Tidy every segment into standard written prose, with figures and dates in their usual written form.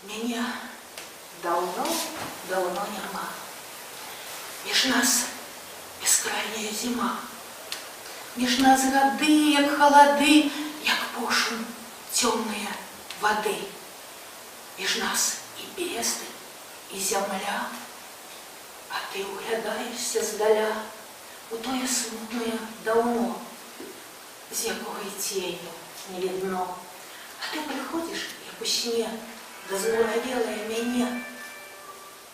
Меня давно няма. Між нас бескрайняя зима. Між нас гады, як холоды, як пошум темные воды. Між нас і бездны, і земля. А ты углядаешься здаля у тое смутное давно, з якого й тенью не видно. А ты приходишь, як у сне, дозворавелая мяне,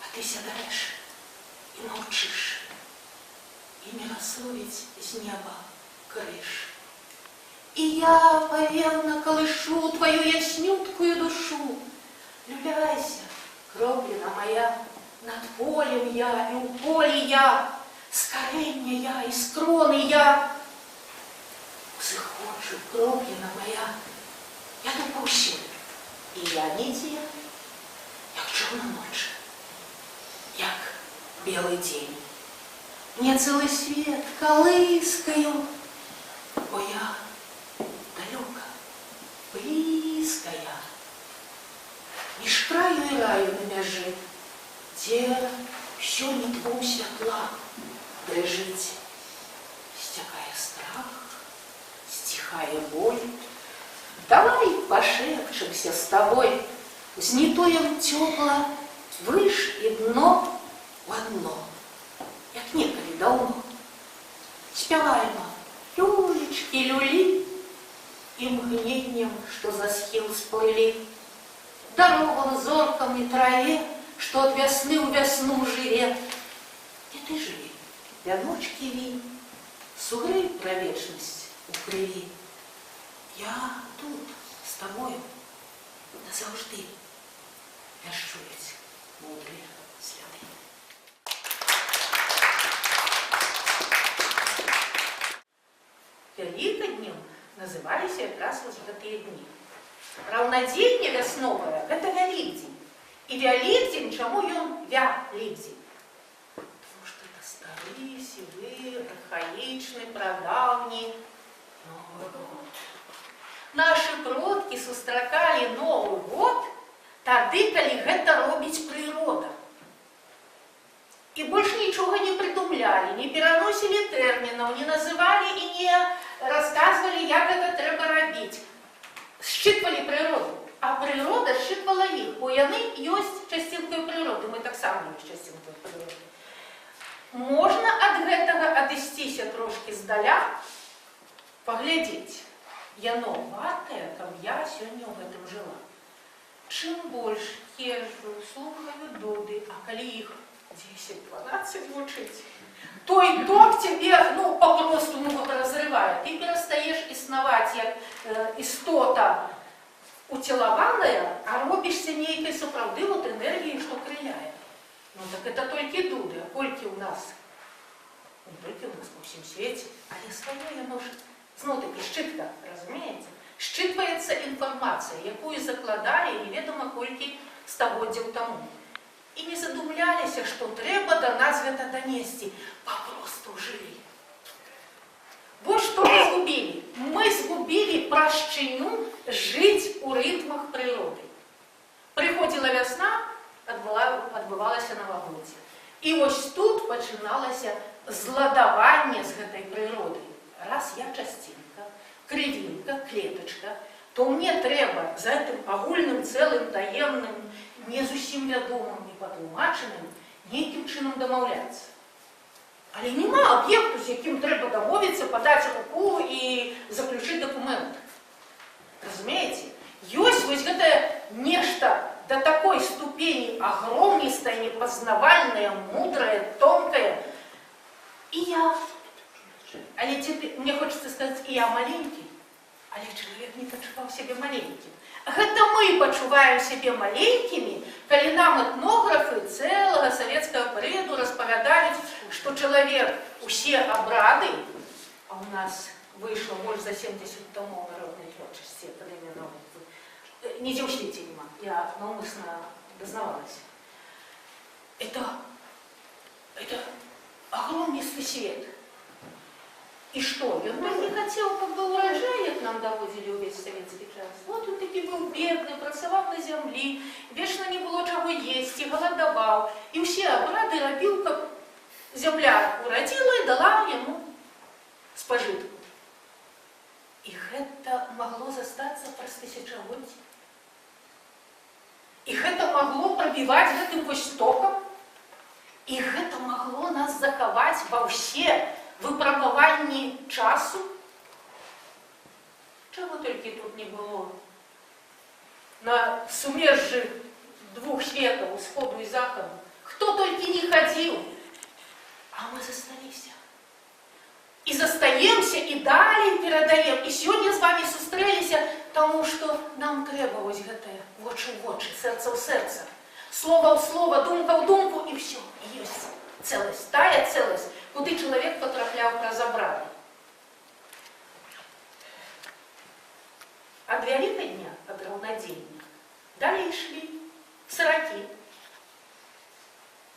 а ты сядаешь и молчишь, и милословить с неба крыш. И я повенно колышу твою яснюткую душу. Люляйся, кровлена моя, над полем я, и у поля я, с коренья я, и с кроны я. Взыходжу, кровлена моя, я допущу, и я не те, як чорна ноч, як белый день. Мне целый свет колыскаю, бо я далеко, близкая. Між краю і раю на мяжи, де що не твого святла дрижить, стякає страх, стихая боль. Давай пошепчемся с тобой, знітуем тепло, выш и дно в одно, як неколи давно. Спеваемо люлечки, люли, и мгновением, что за схил сплыли, дорогам зоркам и траве, что от весны у весну живе. И ты живи, вяночки ви, сугрей про вечность укрыли. Я тут с тобою назавжди вящують мудрі сляди. Великоднем назывались якраз вот такие дни. Равноденье весновое – это Великдень. И Великдень, чему он Великдень? Потому что это старый, сивый, архаичный, прадавний Новый год. Наши продки сустракали Новый год тады, калі гэта робіць прырода. І больш нічога не придумляли, не пераносили тэрмінаў, не называли и не рассказывали, як это трэба рабіць. Считывали природу, а природа считывала их, бо яны ёсць частинкой природы, мы так само ёсць частинкой природы. Можна ад гэтага адысціся трошки здаля, паглядзець. Яно вартае, каб я сёння ў гэтым жыла. Чым больш езжу, слухаю дуды, а калі іх 10-12 вучыць, то і ток тебе, попросту разрывае. Ты перастаеш існаваць як істота уцелаваная, а робішся нейкай сапраўды энергіяй, што крыляе. Так это толькі дуды, а колькі ў нас? Не толькі ў нас, па ўсім свеце, але сваё яно ж зноў-такі шчытка, разумееце? Шчытваецца інфармацыя, якую закладалі неведома колькі стагоддзяў таму. І не задумляліся, што трэба да нас гэта данесці. Папросту жылі. Вот што мы згубілі. Мы згубілі прашчыню жыць у рытмах прыроды. Прыходзіла вясна, адбывалася навагоддзе. І вось тут пачыналася зладаванне з гэтай прыродай. Раз я частинка, кривинка, клеточка, то мне трэба за этим агульным, целым, таемным, не зусім вядомым, не патлумачаным, нейкім чынам дамаўляцца. Але нема аб'екту, з якім трэба дамовіцца, падаць руку і заключыць дакумент. Разумееце? Ёсць вось гэтае нешта до такой ступені агромністае, непазнавальнае, мудрае, тонкае. І я... Але мне хочется сказать, и я маленький, але человек не пачуваў себе маленьким. Гэта мы пачуваем себе маленькими, калі нам этнографы целого советского периоду распавядаюць, что человек усе обрады, а у нас вышло больше за 70 томов народной творчасці, Академия наук, нідзе ў свеце нема, я наўмысна дазнавалась. Это огромнейший свет. И что? Он не хотел как бы урожай, як нам доводили увесь советский час. Вот он таки был бедный, працаваў на землі, вечно не было чего есть, и голодовал. И все обрады робил, как земля уродила и дала ему спожитку. И это могло застаться праз тысячагоддзі. И это могло пробивать гэтым вось током. И это могло нас заховать во все выпрабаванні часу. Чего только тут не было. На сумежжи двух светов, Усходу и Заходу. Кто только не ходил. А мы застались. И застаемся, и далее передаем. И сегодня с вами сустрелись, потому что нам требовалось гэтае вочы в вочы, сердце в сердце. Слово в слово, думка в думку, и все. Есть целость, тая целость, куда человек потраплял разобрать. От Великодня, от Равноденья, далее шли сороки.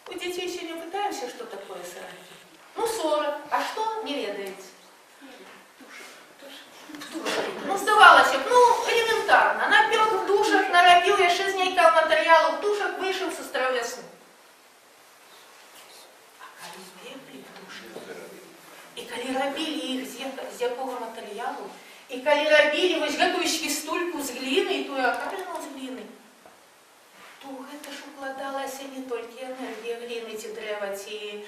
У детей сегодня пытаемся, что такое сороки. Ну, 40. А что? Не ведаете. Ну, здавалося б, ну, элементарно. Напек в душах, наробил, яшчэ знайкаў матэрыялу в душах, выйшаў, сустраў вясну. А калі збеглі в душах, і калі рабілі іх з якога матэрыялу, і калі рабілі вось гэтую свістульку з гліны, і тую акарыну з гліны, то гэта ж укладалася не толькі энергія гліны, ці дрэва, ці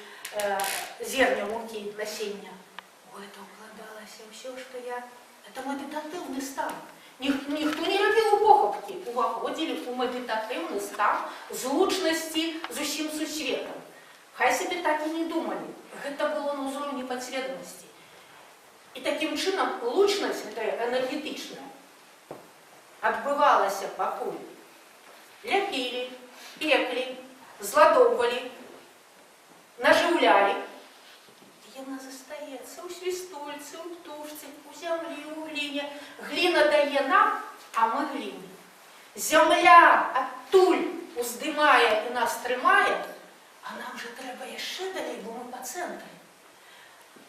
зерня мукі, насення. Это укладалася ўсё, што я... Это медитативний стан. Ніхто не робив у похопки. Уваходили у медитативний стан злучності з усім сусветом. Хай собі так і не думали. Гэта было на ўзроўні падсведомасці. І таким чином лучнасць энергетичная адбывалася пакуль ляпілі, пеклі, зладоўвалі, нажыўлялі. Яна застаецца ў свістульцы, у птушцы, у зямлі, у гліне. Гліна дае нам, а мы гліне. Зямля адтуль уздымае і нас трымае, а нам же трэба яшчэ далей, бо мы па цэнтры.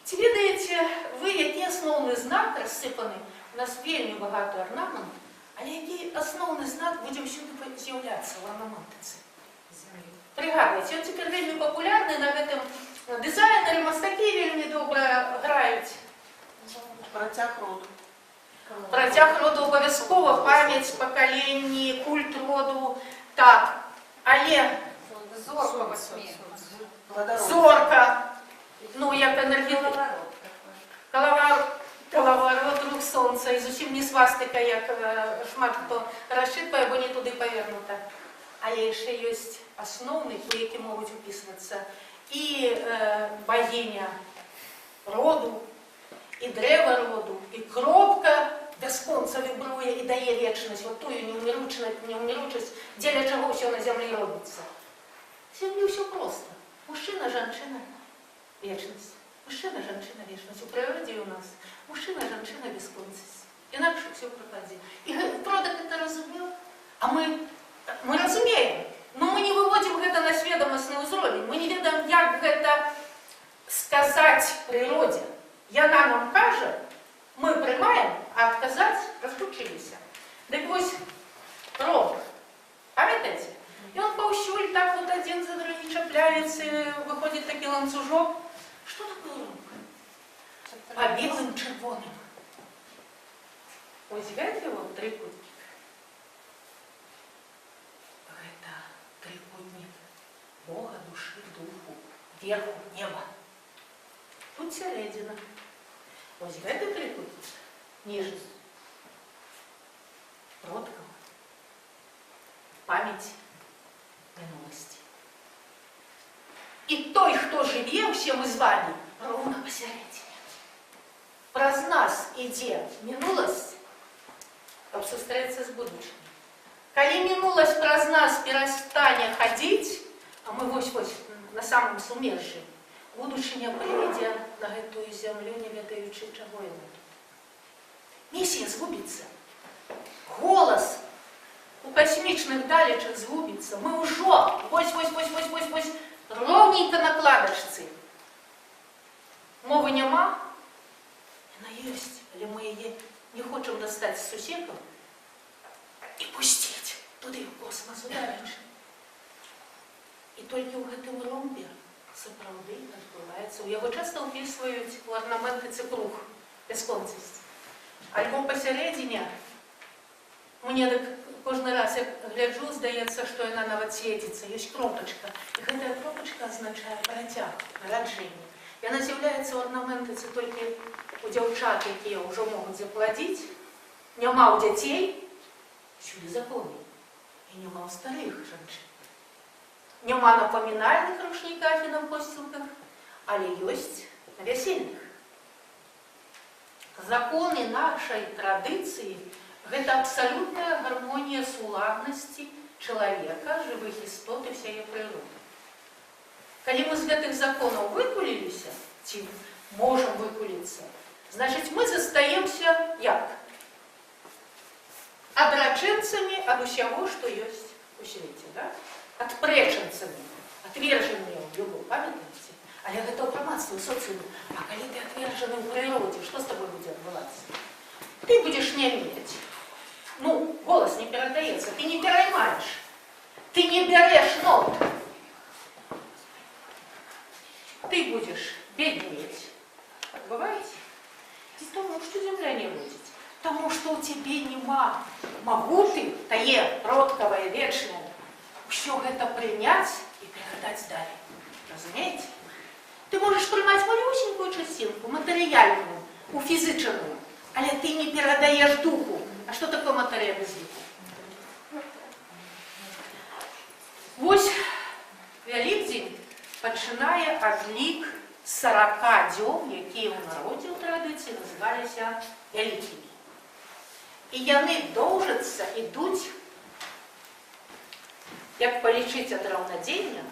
Ці ведаеце вы, які асноўны знак рассыпаны? У нас вельмі багаты арнамент, але які асноўны знак будзе ўсюды з'яўляцца ў арнаментыцы? Прыгадвайце, ён цяпер вельмі папулярны на гэтым. Дизайнеры, мастакі вельмі добра граюць. Працяг роду. Працяг роду абавязкова, памяць, пакаленні, культ роду. Так, але зорка, ну як энергетика. Калаварот, рух сонца, і зусім не свастика, як шмат хто расчытвае, бо не туды павернута. Але яшчэ ёсць асноўны, у які могуць упісвацца и богиня роду, и древо роду, и кропка бесконца вибрує и дає вечность, вот тую неумиручесть, дзеля чего все на земле робится. В земле все просто. Мужчина, женщина, вечность. Мужчина, женщина, вечность. У природе у нас мужчина, женщина, бесконцесть. Иначе все пропадет. И Продак это разумел, а мы разумеем. Но мы не выводим гэта на сведомасны ўзровень. Мы не ведаем, як гэта сказаць прыродзе. Яна нам кажа, мы прымаем, а адказаць разлучыліся. Дык вось рог. Памятаеце? Ён паўсюль так вот адзін за другі чапляецца, выходзіць такі ланцужок. Што такое рог? Па белым чырвоным. Ось гэты вот трыкутнік. Трикутник Бога, души, духу, верху, неба. Тут середина. Ось гэты трикутник ниже. Продкам. Память минулости. И той, кто живе, все мы с вами, ровно посередине. Праз нас ідзе минулость, каб сустрэцца з будучым. Калі мінуласць праз нас перастане хадзіць, а мы вось-вось на самом сумежжы, будучыня прыйдзе на гэтую зямлю, не ведаючы, чаго яна. Місія згубіцца. Голас у касмічных далечах згубіцца. Мы ўжо вось роўненька на кладачцы. Мовы няма, ёсць, але мы яе не хочам дастаць з сусекаў і пусціць туды ў космас удалеч. І толькі ў гэтым ромбе сапраўды адбываецца. У яго часта ўпісваюць у арнаменты цыкруг, бясконцасць. Альбо пасярэдзіне, мне кожны раз, як гляджу, здаецца, што яна нават свеціцца, ёсць кропачка. І гэтая кропачка азначае працяг, нараджэнне. Яна з'яўляецца ў арнаментыцы толькі у дзяўчат, якія ўжо могуць заплодзіць, няма ў дзяцей, сюды законы, і няма ў старых жанчын. Няма на памінальных рушніках і на посцілках, але ёсць на вясельных. Законы нашай традыцыі – гэта абсалютная гармонія суладнасці чалавека, жывых істот і ўсяе прыроды. Калі мы з гэтых законаў выкуліліся, ці можам выкуліцца, значыць, мы застаемся як? Адрачэнцамі ад усяго, што ёсць у свеце, да? Адпрэчанцамі, отвержаныя ў любой, памятаеце? Але гэта ў грамадстве, у социуме. А калі ты отвержаны ў прыродзе, што з тобой будзе адбывацца? Ты будзеш нямець. Ну, голас не перадаецца, ты не пераймаеш. Ты не бярэш нот. Ты будзеш беднець. Адбываеце? І тому, што зямля не родзіць. Таму, што ў цябе нема магуты, тае продкавае, вечнае, ўсё гэта прыняць і перадаць далей. Разумееце? Ты можаш прымаць малюсенькую часцінку, матэрыяльную, уфізычаную, але ты не перадаеш духу. А што такое матэрыя без духу? Вось Вялікдзень пачынае адлік 40 дзён, якія ў народзе ў традыцыі называліся вялікімі. І яны доўжацца, ідуць, як палічыць ад раўнадзення,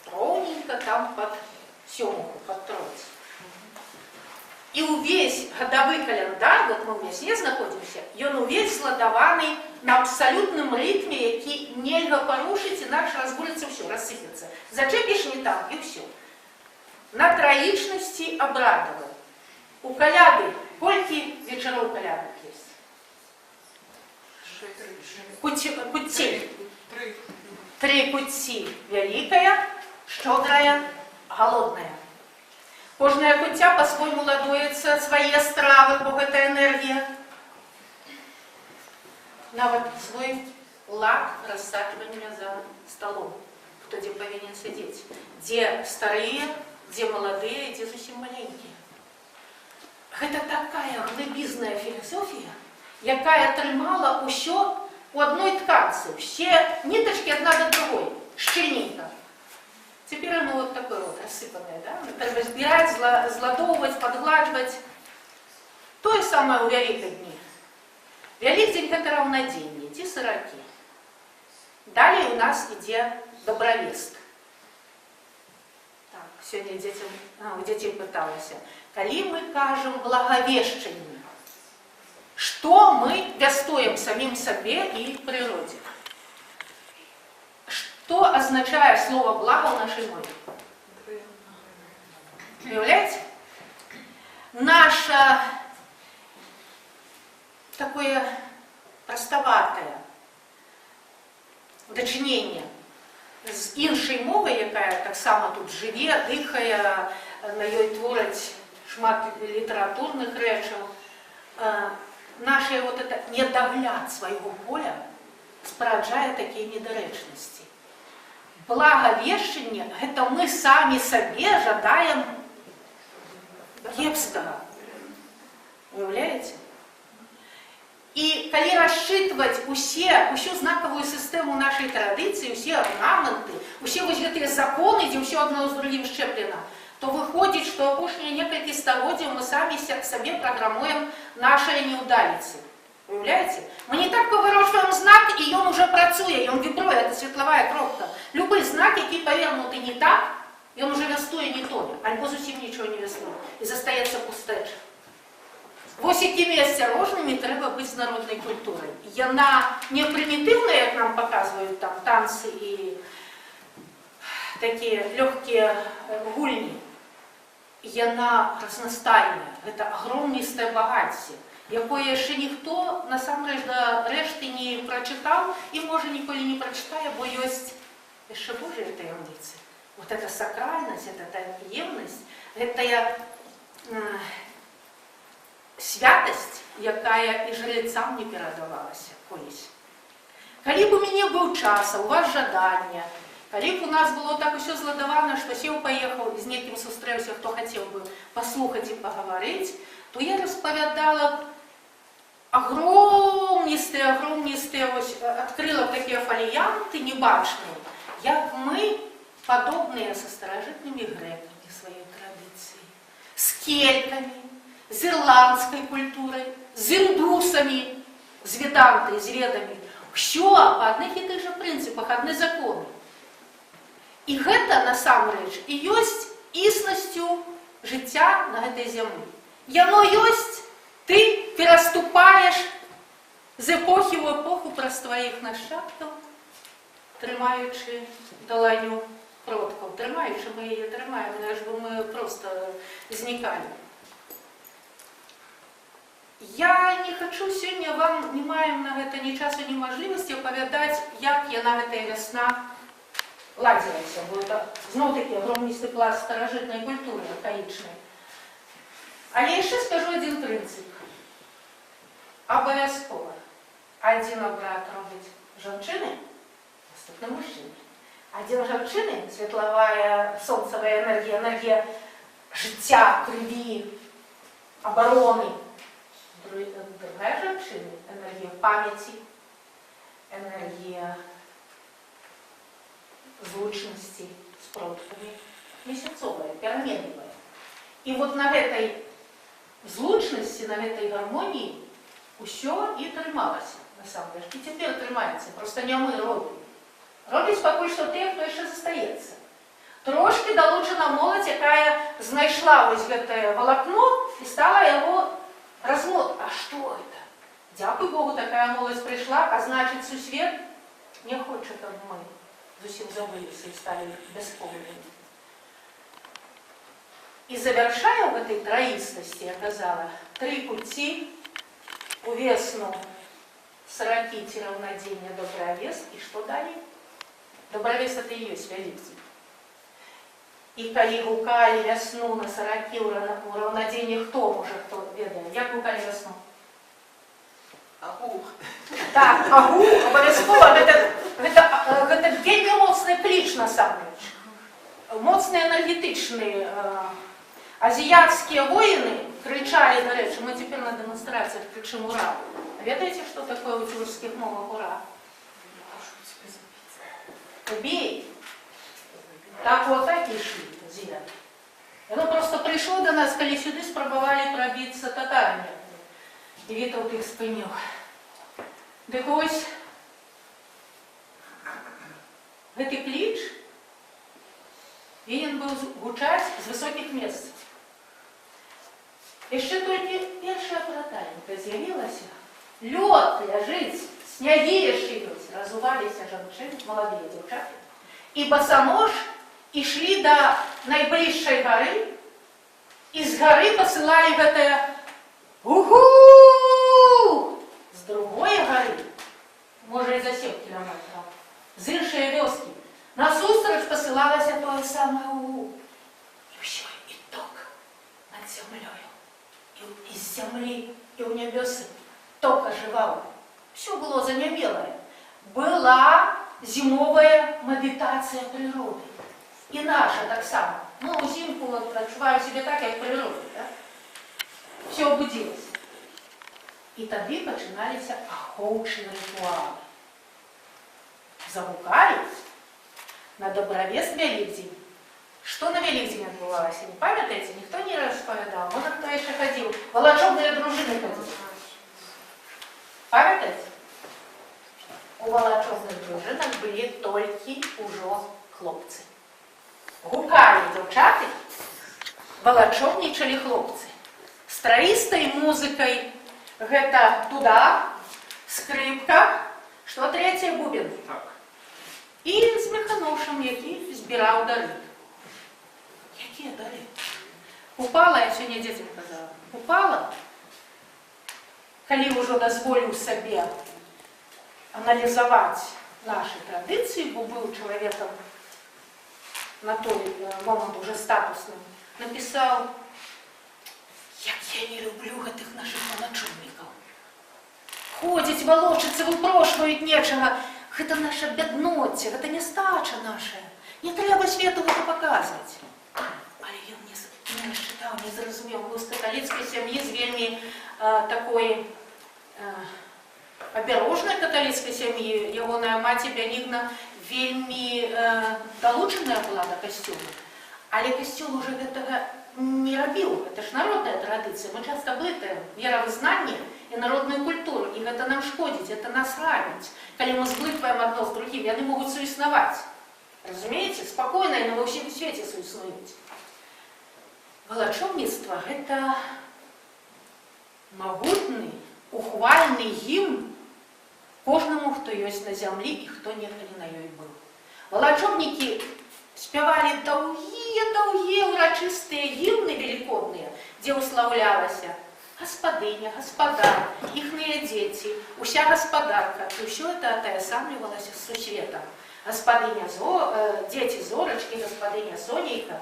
роўненька там пад сёмуху, пад тройцу. І ўвесь гадавы каляндар, вот мы ў вясне знаходзімся, ён увесь складаваны на абсалютным рытме, які нельга парушыць, інакш разбурыцца ўсё, рассыпецца. Зачэпіш не там, і ўсё. На траічнасці абрадавай. У каляды колькі вечароў калядных ёсць? Пуццей. 3 пуцці. Вялікая, шчодрая, голодная. Кожная куцця па-свойму ладуецца свае стравы, бо гэта энергія. Нават свой лад рассаджвання за сталом, хто дзе павінен сядзець. Дзе старыя, дзе маладыя, дзе зусім маленькія. Гэта такая глыбізная філасофія, якая трымала ўсё у адной тканцы. Все нітачкі адна да другой, шчыльненька. Теперь оно вот такое вот рассыпанное, да? Треба збирать, зладоўваць, падгладжваць. Тое самае ў Вялікадні. Вялікдзень – гэта раўнадзенне, ці сыракі. Далей у нас ідзе добравест. Так, сёння у дзяцей пыталася. Калі мы кажам благавешчанне, што мы вястуем самім сабе і прыродзе? Что означает слово «благо» в нашей мове? Уявляете? Наше такое простоватое дачыненне з іншай мовай, якая таксама тут жыве, дыхае, на ёй твораць шмат літаратурных рэчаў, наше вот это недагляд свайго поля спараджае такія недарэчнасці. Благавешчанне – гэта мы самі сабе жадаем кепскага. Уявляеце? І калі расчытваць усю знакавую сістэму нашай традыцыі, усе арнаменты, усе вось гэтыя законы, дзе ўсё адно з другім шчэплена, то выходзіць, што апошнія некалькі стагоддзяў мы самі сабе праграмуем нашыя неўдаліцы. Уявляеце? Мы не так паварочваем знак, і ён уже працуе, ён вібруе, это светлавая кропка. Любы знак, які павернуты не так, ён уже вястуе не тое, альбо зусім нічого не вястуе, і застаецца пустэча. Вось якімі асцярожнымі трэба быць з народнай культурай. Яна не прымітыўная, як нам паказваюць там танцы і такія лёгкія гульні. яна разнастайная, гэта агромністае багацце, якое яшчэ ніхто насамрэч да рэшты не прачытаў і, можа, ніколі не прачытае, бо ёсць яшчэ Божыя таямніцы. Вот эта сакральнасць, эта таемнасць, гэтая святасць, якая і жрецам не перадавалася колісь. Калі б у мяне быў час, а у вас жаданне, калі б у нас было так усё зладавана, што сеў, паехаў і з некім сустрэўся, хто хацеў бы паслухаць і пагаварыць, то я распавядала агромністыя, адкрыла б такія фаліянты небачныя, як мы падобныя са старажытнымі грэкамі сваёй традыцыі, з келькамі, з ірландскай культурай, з індусамі, з ведантай, з ведамі. Усё па адных і тых жа прынцыпах, адны законы. І гэта, насамрэч, і ёсць існасцю жыцця на гэтай зямлі. Яно ёсць, ты пераступаеш з эпохі ў эпоху праз тваіх нашчадкаў, трымаючы даланю продкаў. Трымаючы, мы яе трымаем, аж бы мы проста знікалі. Я не хачу сёння вам, не маем на гэта ні часу, ні мажлівасці апавядаць, як яна гэтая вясна ладзілася, бо это зноў-такі агромністы пласт старажытнай культуры архаічнай. Але яшчэ скажу адзін прынцып. Абавязкова адзін абрад робяць жанчыны, наступны мужчыны. Адзін жанчыны, светлавая, сонцавая энергія, энергія жыцця, крыві, абароны. Другая жанчына, энергія памяці, энергія злучнасці з продкамі, месяцовая, пераменлівая. І вот на гэтай злучнасці, на гэтай гармоніі усё і трымалася, насамрэч. І цяпер трымаецца, проста не мы робім. Робіць пакуль што тыя, хто яшчэ застаецца. Трошкі далучана моладзь, якая знайшла вось гэтае валакно і стала яго размот. А што гэта? Дзякуй Богу, такая моладзь прыйшла, а значыць, сусвет не хоча, каб мы зусім забыліся і сталі бяспомнымі. І завяршаю в этой троістасці, я казала, 3 пуці у весну саракі ці раўнадзення добравес, і што далей? Добравес это і ёсць Вялікдзень. І калі гукалі вясну на саракі ў раўнадзенні, хто можа, хто ведае? Як гукалі вясну? Агу. Так, агу, абавязкова, гэта вельмі моцны кліч насамрэч. Моцны энергетычны. Азіяцкія воіны крычалі, дарэчы, мы цяпер на дэманстрацыях крычым «Ура». Ведаеце, што такое ў цюркскіх мовах «Ура»? Убей! Так вот так і ішлі азіяты. Яно просто прыйшло да нас, калі сюды спрабавалі прабіцца татарамі. І Вітаўт іх спыніў. Дык вось, гэты кліч вінен быў гучаць з высокіх месц. Яшчэ толькі першая пратальніка з'явілася. Лёд ляжыць, снягі яшчэ ёсць, разуваліся жанчыны, маладыя дзяўчаты. І басанож ішлі да найбліжшай гары, і з гары пасылалі гэтае «Угу!» з другой гары, можа і за 7 кілометраў, з іншай вёскі. Насустрач пасылалася тое самае «Угу». І ўсё, і ток над зямлёю. І з зямлі, і ў нябёсы ток ажываў. Всё было занямелае. Была зімовая медитація прыроды. І наша таксама. Ну, узімку адчуваю себе так, як прырода. Да? Все абудзілася. І тады пачыналіся ахоўчыя рытуалы. Загукалі на добравес Вялікдзень. Што на Вялікдзень адбывалася? Не памятаеце? Ніхто не распавядаў. Можа, хто яшчэ хадзіў? Валачобныя дружыны хадзілі. Памятаеце? У валачобных дружынах былі толькі ўжо хлопцы. Гукалі дзяўчаты, валачобнічалі хлопцы. З траістай музыкай гэта туда, скрыпка, што трэцяе бубен. І з механошам, які збіраў дары. Якія дары? Упала, я сегодня детям сказала, упала, коли уже дозволю себе анализовать наши традиции, бо был человеком на той момент уже статусным, написал, як я не люблю этих наших волочебников. Ходить, волочиться, выпрошивают нечего. Это наша беднота, это не стача наша. Не треба свету это показывать. Але я не рассчитал, не зразумел. Был з католицкой семьи, з вельми такой обережной католицкой семьи. Ягоная мать Бянигна вельми долученная была до костюма. Але костюм уже этого не робил. Это ж народная традиция. Мы часто блытаем веровызнание и народную культуру. И это нам шкодить, это нас ранить. Когда мы сблытываем одно с другим, они могут суесновать. Разумеете? Спокойно и на во всем свете суеснують. Волочебництво – это могутный, ухвальный гимн кожному, кто есть на земле и кто некогда на ней был. Волочебники спевали долгие урочистые гимны великодные, где уславлялася господыня, господар, ихные дети, уся господарка. И все это отосамливалось с сусветом. Господыня дети Зорочки, господыня Сонейка,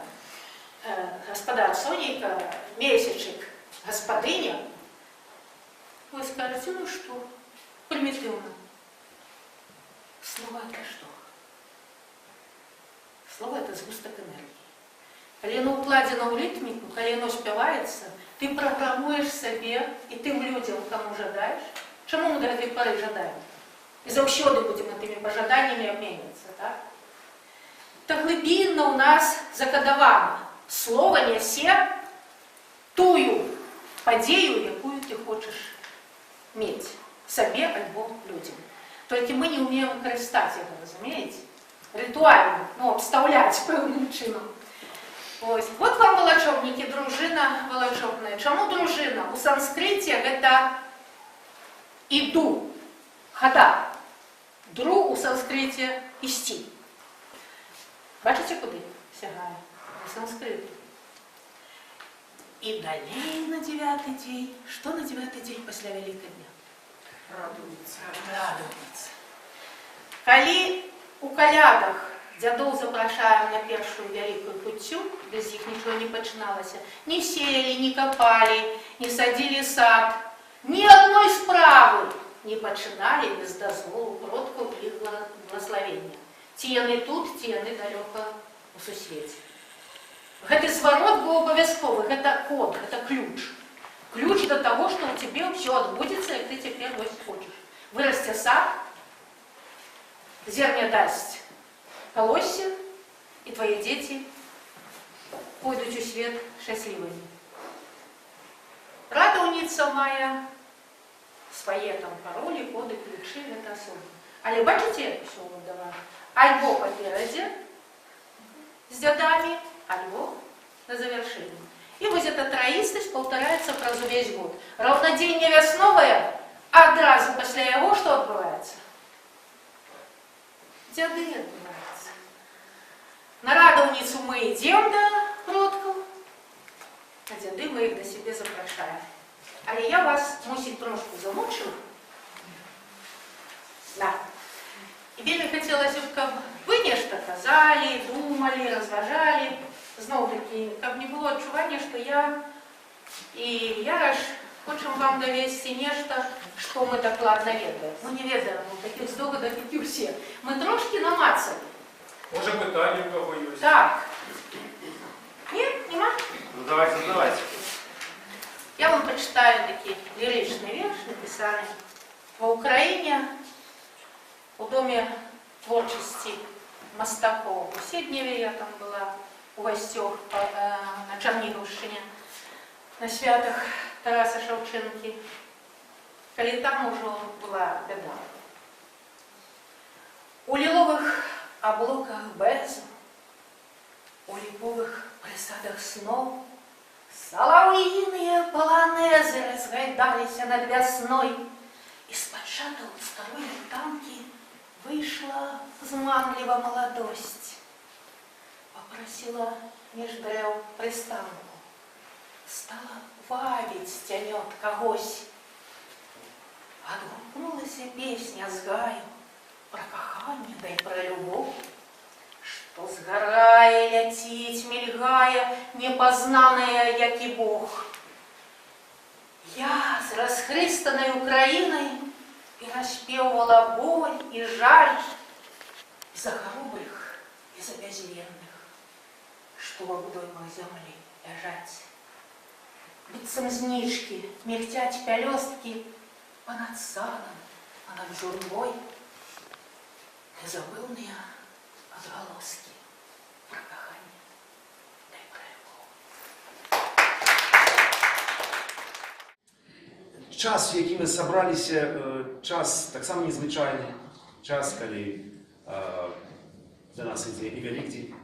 господар Сонейка, месячек, господыня. Вы скажете, ну что, примитивно. Слово это что? Слово это сгусток энергии. Коли оно укладено в ритмику, коли оно спевается, ты программуешь себе и тем людям, кому жадаешь. Чому мы до этой поры жадаем? И завсёды будем этими пожаданиями обмениваться, так? Это глубинно у нас закодовано. Слово несе тую подею, якую ты хочешь иметь себе альбо людям. Только мы не умеем користать его, разумеете? Ритуально, обставлять певним чином. Ось. Вот вам волочебники, дружина волочебная. Чому дружина? У санскриті это иду, хода. Дру у санскриті исти. Бачите, куди сягає? У санскриту. И далее на 9-й день. Что на 9-й день после Великодня? Радуется. Радуется. Коли у колядах дядов запрашаем на першую великую путю, без них ничего не починалось, не сеяли, не копали, не садили сад, ни одной справы не починали без дозволу продков и благословения. Ті яны тут, ті яны далеко у сусвеце. Гэты зворот был обовязковый, это код, это ключ. Ключ до того, что у тебя все отбудется, и ты теперь вот хочешь. Вырасти сад, зерня дасть колосся, и твои дети пойдут у свет счастливыми. Радовница моя, свои там пароли, коды, ключи, это особо. Але бачите, що давай? Альбо попереди с дядами, альбо на завершении. И вот эта троистость повторяется праз весь год. Равноденье весновое, одразу после его что отбывается? Дяды отбываются. На радовницу мы идем до продков, а дяды мы их до себе запрошаем. Але я вас, мусить, трошку замучу. Да. И вельми хотелось, чтобы вы нечто казали, думали, разважали. Знову-таки, как не было отчувания, что я и Ярош хочем вам довести нечто, что мы докладно ведаем. Мы не ведаем таких здогадок, как и все. Мы трошки намацали. Може питання у кого есть? Так. Нет, нема? Ну давайте, давайте. Я вам прочитаю такие лиричный верш, написанный в Украине, у Доме творчости Мостакова. У Седневе я там была у гостях на Черниговщине, на святах Тараса Шевченки. Коли там уже была беда. У лиловых облаках бездн, у липовых присадах снов соловьиные полонезы разгайдались над весной. Из-под шатов старой альтанки вышла зманлива молодость. Попросила меж древ пристанку. стала вабіць цянёт кагось. Адгукнулася песня з гаю пра каханне да і пра любоў, што згарае, ляціць, мільгае, непазнаная, як і Бог. Я з расхрыстанай Украінай пераспевала боль і жаль за хоробрых і за бязверных, што в абдоймах зямлі ляжаць. Быццам знічкі мігцяць пялёсткі понад садам, понад журбой, незабыўныя адгалоскі пра каханне да і пра любоў. Час, в які ми сабраліся, час таксама незвычайны, час, калі для нас ідзе і Вялікдзень,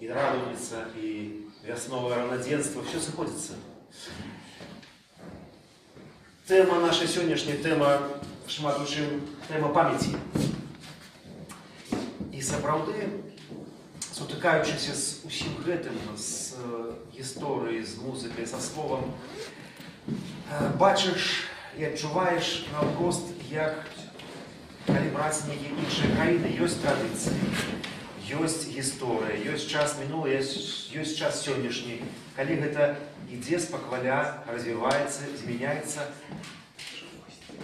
і Радуніца, і вясновае раўнадзенства, все сыходзіцца. Тэма нашай сённяшняй, тэма шмат у чым, тэма памяці. І сапраўды, сутыкаючыся з усім гэтым, з гісторыяй, з музыкай, са словам, бачыш і адчуваеш наўпрост, як калі браць нейкія іншыя краіны, ёсць традыцыі, ёсць гісторыя, ёсць час мінулы, ёсць час сённяшні. Калі гэта ідзе спакваля, развіваецца, змяняецца.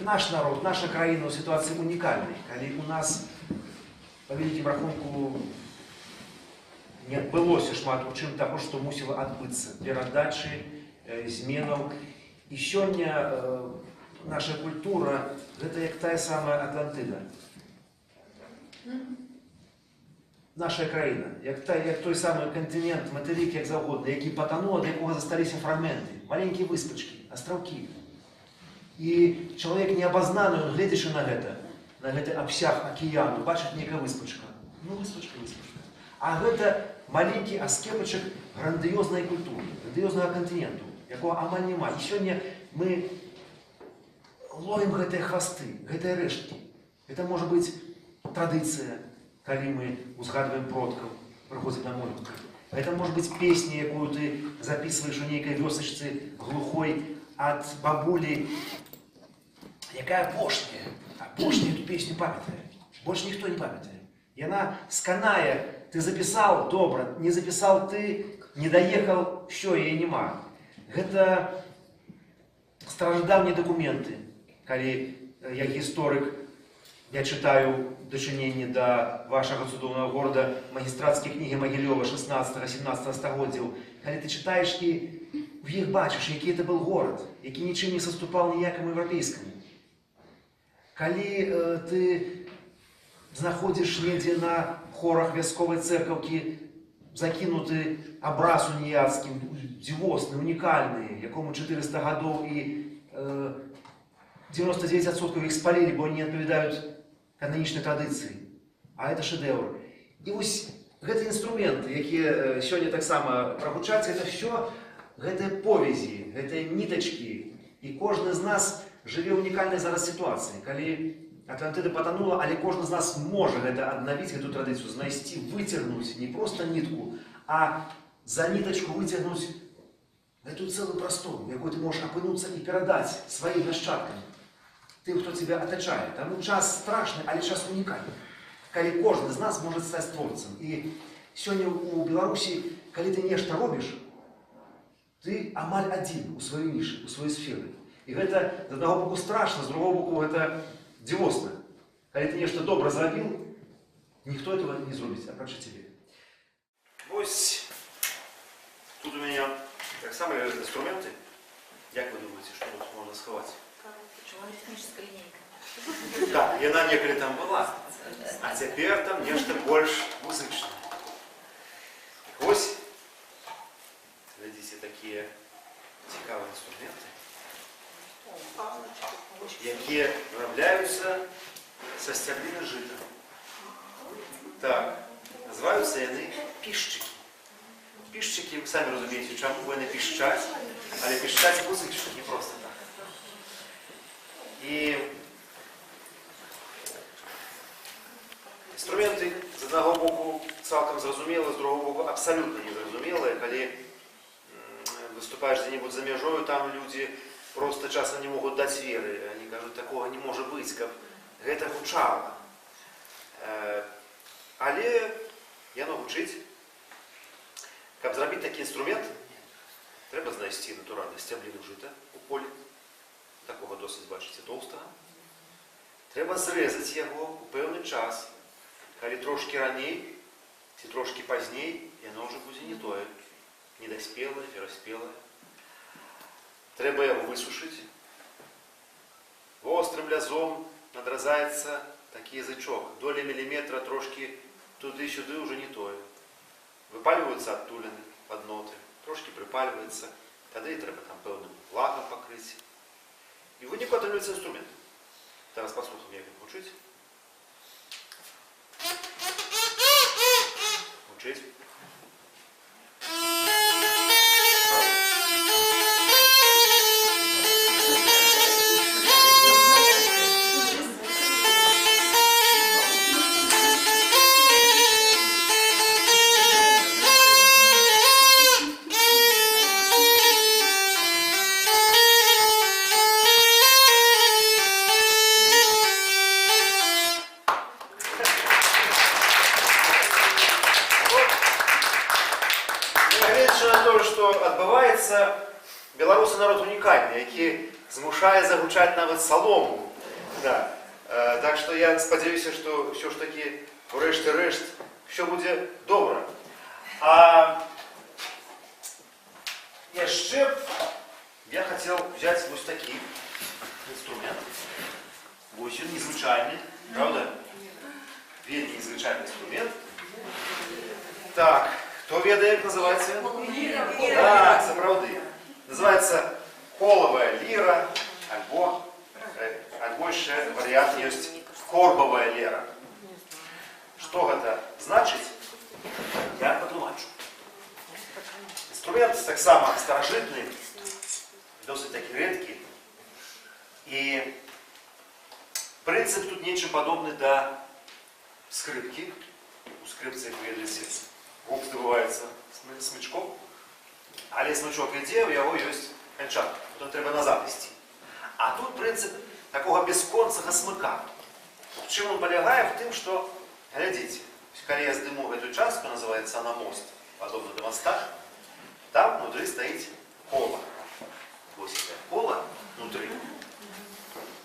Наш народ, наша краіна ў сітуацыі унікальнай. Калі у нас, па вялікім рахунку, не адбылося шмат у чым таго, што мусіла адбыцца. Перадачы, зменаў. І сёння наша культура – гэта як тая самая Атлантыда. Наша краіна, як той самы кантынент, матэрык, як заўгодна, які патануў, ад якога засталіся фрагменты, маленькія выспачкі, астраўкі. І чалавек неабазнаны, ён гледзячы на гэты абсяг акіяну, бачыць нейкая выспачка. Ну, выспачка. А гэта маленькі аскепачак грандыёзнай культуры, грандыёзнага кантыненту, якога амаль няма. І сёння мы ловім гэтыя хвасты, гэтыя рэшткі. Гэта можа быць традыцыя, калі мы узгадваем продкаў, прыходзім на молітву. Гэта можа быць песня, якую ты записываеш у нейкай вёсачцы глухой ад бабулі, якая апошняя эту песню памятае. Больш ніхто не памятае. Яна сканае, ты запісаў, добра, не запісаў ты, не даехаў, що, яе няма. Гэта старажытдаўнія дакументы, калі я гісторык, я чытаю дачыненне да вашага цудоўнага горада магістрацкія кнігі Магілёва 16-17 стагоддзяў. Калі ты чытаеш і в іх бачыш, які это был горад, які нічым не саступаў ніякаму еўрапейскаму. Калі ты знаходзіш недзе на хорах вясковай цэркаўкі закінуты абраз уніяцкім, дзівосны, унікальны, якому 400 гадоў і 99% іх спалілі, бо не адпавядаюць кананічнай традыцыі. А гэта шэдэўр. І вось гэтыя інструменты, якія сёння таксама прагучаць, гэта ўсё гэтыя повязі, гэтыя нітачкі. І кожны з нас жыве унікальнай зараз сітуацыі. Калі Атлантыда патанула, але кожны з нас можа гэта аднавіць, гэту традыцыю, знайсці, выцягнуць не проста нітку, а за нітачку выцягнуць гэтую цэлую прастору, якую ты можаш апынуцца і перадаць сваім нашчадкам, тым, хто цябе атачае. Таму час страшны, але час унікальны. Калі кожны з нас можа стаць творцам. І сёння ў Беларусі, калі ты нешта робіш, ты амаль адзін у сваёй нішы, у сваёй сферы. І гэта з аднаго боку страшна, з другого боку гэта дзівосна. Калі ты нешта добра зрабіў, ніхто этого не зробіць, апрача цябе. Вось тут у мяне таксама лежаць інструменты. Як вы думаеце, што тут можна схаваць? Арифметическая линейка. Так, яна некалі там была, а цяпер там нешта больш музычнае. Вось, глядзіце, такія цікавыя інструменты, якія вырабляюцца са сцябліны жыта. Так, называюцца яны пішчыкі. Пішчыкі, вы самі разумееце, чаму яны пішчаць, але пішчаць музычна, не проста так. І інструменты з аднаго боку цалкам зразумелыя, з другого боку абсалютна незразумелыя, калі вы выступаешь где-нибудь за межою, там люди просто часам не могут дать веры. Они говорят, такого не может быть, как это гучало. Але яно гучыць. Каб зрабіць такі інструмент, трэба знайсці натуральна сцябліну жыта у полі. Такого досыць, бачыце, тоўстага. Трэба зрэзаць яго у пэўны час. Калі трошкі раней, ці трошкі пазней, яно ўжо будзе не тое. Недаспелае, пераспелае. Трэба яго высушыць. Вострым лязом надразаецца такі язычок. Доля міліметра трошкі туды-сюды ўжо не тое. Выпальваюцца адтуліны пад ноты, трошкі прыпальваецца, тады трэба там пэўным лакам пакрыць. І ў выніку атрымліваецца інструмент. Зараз паслухаем, як іх гучыць. Гучыць. Адбываецца, беларусы народ унікальны, які змушае загучаць нават салому. Да. Так што я спадзяюся, што ўсё ж такі у рэшце-рэшт ўсё будзе добра. А яшчэ я хацеў взяць вось такі інструмент. Вось ён незвычайны, правда? Вельмі незвычайны інструмент. Так, хто ведае, як называецца? Так, сапраўды. Называецца колавая ліра, альбо яшчэ варыянт ёсць корбавая лера. Што гэта значыць? Я патлумачу. Інструмент таксама старажытны, досыць такі рэдкі. І прынцып тут нечым падобны да скрыпкі. У скрыпцы, як вы ведаеце, гук здабываецца смычком. Але смычок ідзе, у яго ёсць канчатка. Тут трэба назад ісці. А тут прынцып такога бясконцага смыка. Чым он палягае в тым, што, глядзіце, калі я здыму гэту частку, называецца она мост, падобна да моста, там внутры стаіць кола. Вось это кола внутры.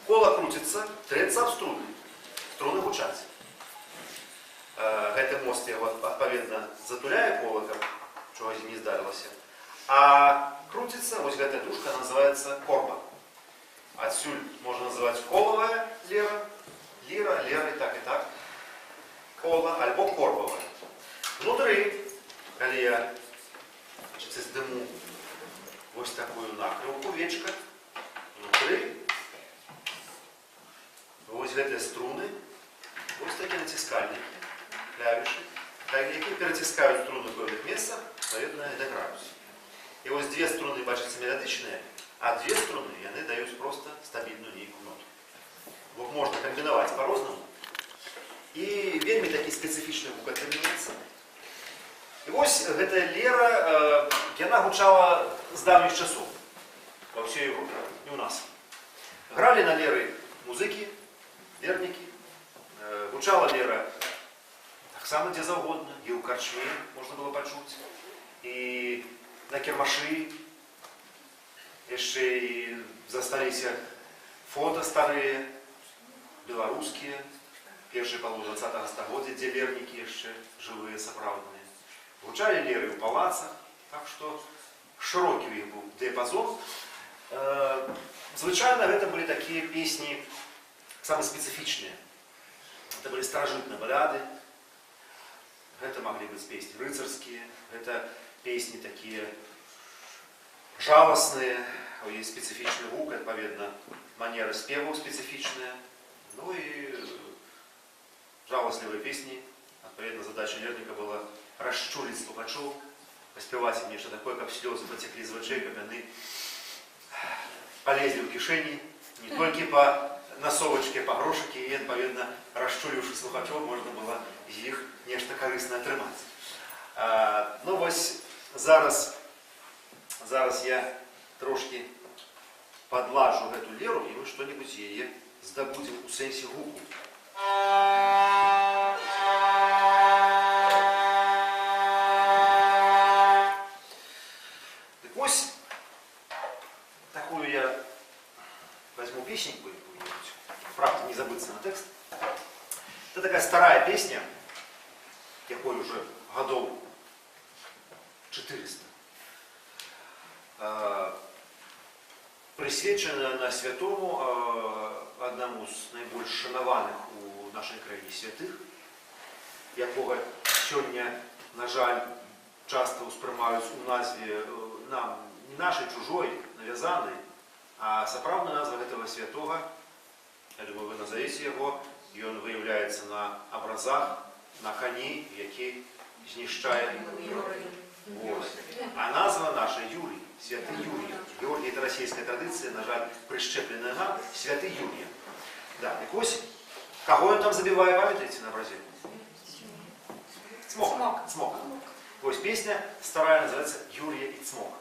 Кола круціцца, трэцца аб струны. Струны гучаць. Гэты мост яго адпаведна затуляе кола, каб чогось не здарылася. А крутится, вот эта дужка называется корба. Отсюль можно называть коловая лера, лира, лера и так, кола, альбо корбовая. Внутри, когда я здыму вот такую накрылку, вечка, внутри, вот эти струны, вот такие натискальники, клавиши, які перетискают струны в певных местах, соответственно, это градус. И вот две струны, бачатся мелодичные, а две струны, яны дают просто стабильную нейкую ноту. Вот можно комбиновать по-разному. И вельмі такі специфічны гук атрымліваецца. И вот эта лера, яна гучала с давних часов во всей Европе, и у нас. Грали на леры музыки, лерники, гучала лера так само где завгодно, и у карчме можно было почуть, и на кірмашы, яшчэ і засталіся фота старыя, беларускія, першай паловы 20-го стагоддзя, дзе лернікі яшчэ жывыя, сапраўдныя. Гучалі леры ў палацах, так што шырокі ў іх быў дыяпазон. Звычайна гэта былі такія песні самыя спецыфічныя. Гэта былі старажытныя баляды, гэта маглі быць песні рыцарскія, гэта песни такие жалостные, есть специфичный гук, отповедно, манера спевов специфичная, ну и жалостливые песни, отповедно, задача лерника была расчулить слухачов, поспевать им нечто такое, как слезы потекли из очей, как они полезли в кишени, не только по насовочке, по грошике, и, отповедно, расчуливши слухачов, можно было из них нечто корыстное отрымать. Ну, вот зараз зараз я трошки падладжу гэту леру, і мы што-небудзь з яе здабудзем у сэнсе гуку. Так вось, такую я возьму песеньку какую-нибудь, правда, не забыться на текст. Это такая старая песня, якой уже годов 400. Присвечена на святому одному з найбільш шанованих у нашій країні святих, якого сьогодні, на жаль, часто усприймають у назві нам не нашей чужой, навязанной, а сапраўдная назва этого святого, я думаю, вы назовете его, и он выявляется на образах, на коні, який знищає. А назва наша Юрий, святый Юрий. Георгий – это российская традиция, на жаль, прищепленная нам, святый Юрий. Да, так ось, кого он там забивает, памятаете на образе? Цмок. Цмок. Ось песня старая, называется «Юрия и Цмок».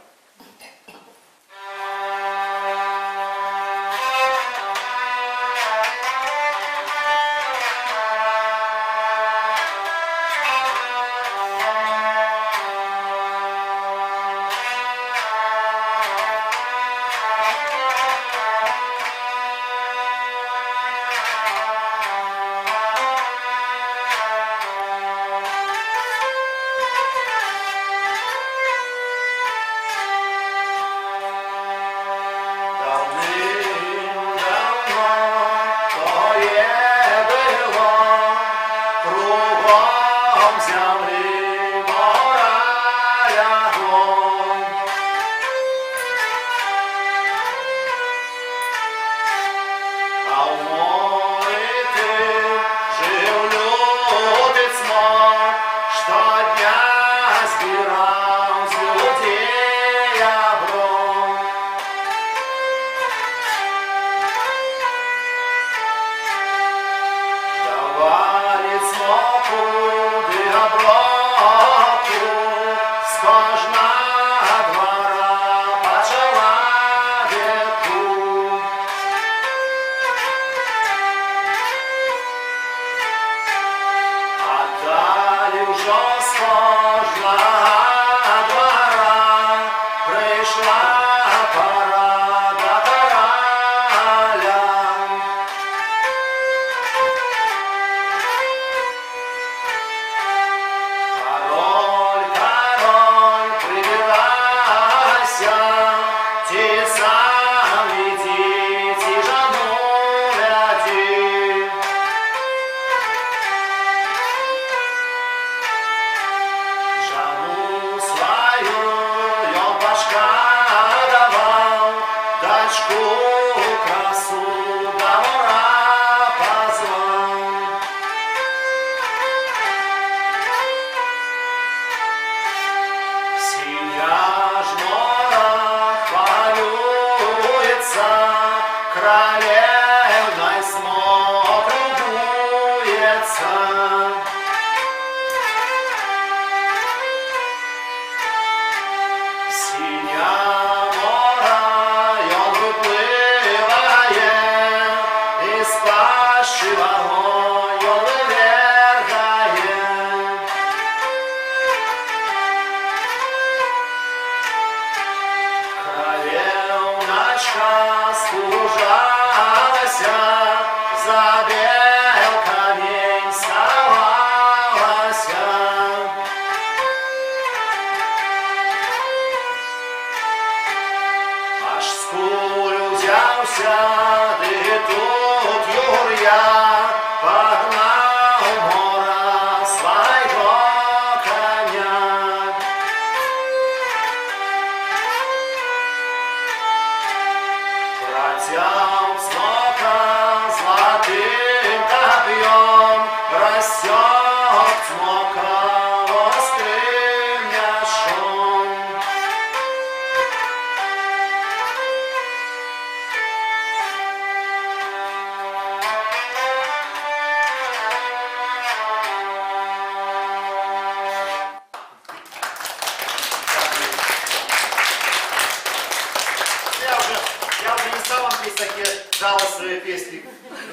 такі жалостливі пісні,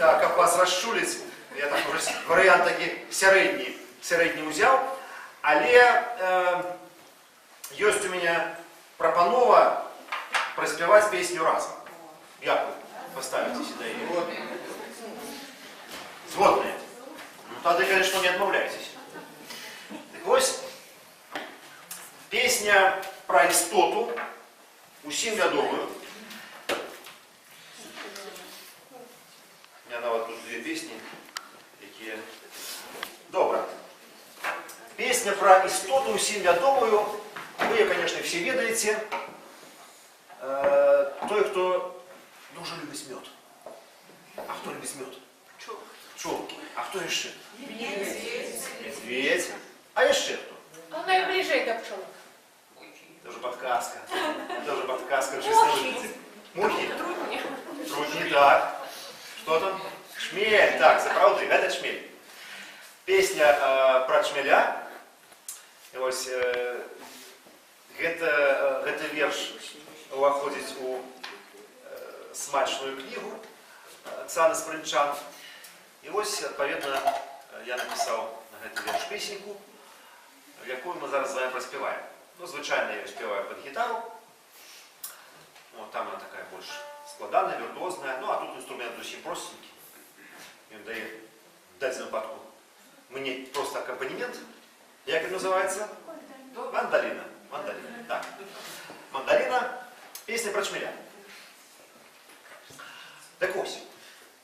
як вас розчулить. Я так уже варіант такий середній взяв. Але є у мене пропанова проспівати пісню разом. Як ви поставите сюди її? Згодні? Ну, тоді, звісно, не відмовляйтесь. Так ось, пісня про істоту, усім відомою. У мене навіть тут дві пісні, які... Добре. Песня про істоту усім відомою. Ви її, звісно, всі ведаєте. Той, хто дуже любить мед. А хто любить мед? Пчелки. А хто ще? Медведь. А ще хто? Он найближче до пчелок. Тоже подсказка. Тоже подсказка. Мухи. Мухи? Трудні. Трудні, так. Что там? Шмель. Так, це правда, это шмель. Песня про шмеля. Ось, гэта верш уваходзіць у смачную книгу Оксаны Спрынчан. І ось, відповідно, я написав на гэты верш песеньку, якую ми зараз з вами проспіваємо. Ну, звичайно, я її співаю під гітару. Вот, там она такая больше складанная, виртуозная. Ну, а тут инструмент очень простенький. Він дає в дальнем випадку мне просто аккомпанемент. Як він називається? Мандолина. Мандолина. Так. Мандолина. Пісня про шмеля. Так ось.